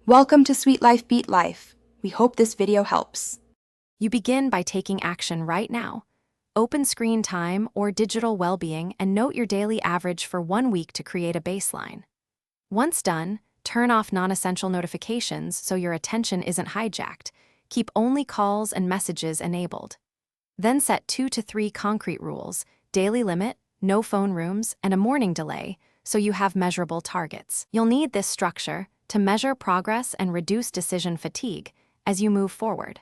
Welcome to Sweet Life Beat Life. We hope this video helps. You begin by taking action right now. Open screen time or digital well-being and note your daily average for 1 week to create a baseline. Once done, turn off non-essential notifications so your attention isn't hijacked. Keep only calls and messages enabled. Then set 2 to 3 concrete rules: daily limit, no phone rooms, and a morning delay, so you have measurable targets. You'll need this structure to measure progress and reduce decision fatigue as you move forward.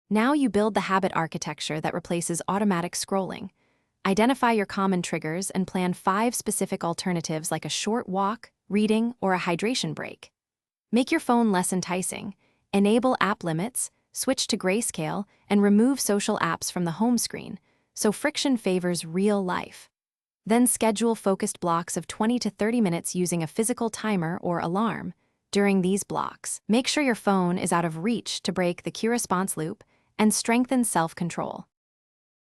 Now you build the habit architecture that replaces automatic scrolling. Identify your common triggers and plan 5 specific alternatives like a short walk, reading, or a hydration break. Make your phone less enticing. Enable app limits, switch to grayscale, and remove social apps from the home screen, so friction favors real life. Then schedule focused blocks of 20 to 30 minutes using a physical timer or alarm. During these blocks, make sure your phone is out of reach to break the cue response loop and strengthen self-control.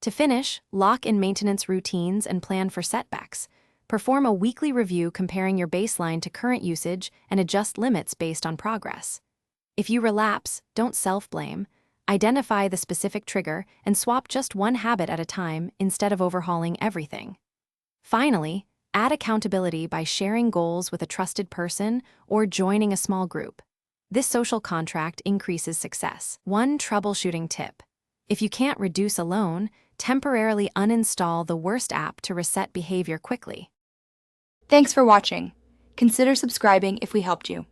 To finish, lock in maintenance routines and plan for setbacks. Perform a weekly review comparing your baseline to current usage and adjust limits based on progress. If you relapse, don't self-blame. Identify the specific trigger and swap just one habit at a time instead of overhauling everything. Finally, add accountability by sharing goals with a trusted person or joining a small group. This social contract increases success. One troubleshooting tip: if you can't reduce alone, temporarily uninstall the worst app to reset behavior quickly. Thanks for watching. Consider subscribing if we helped you.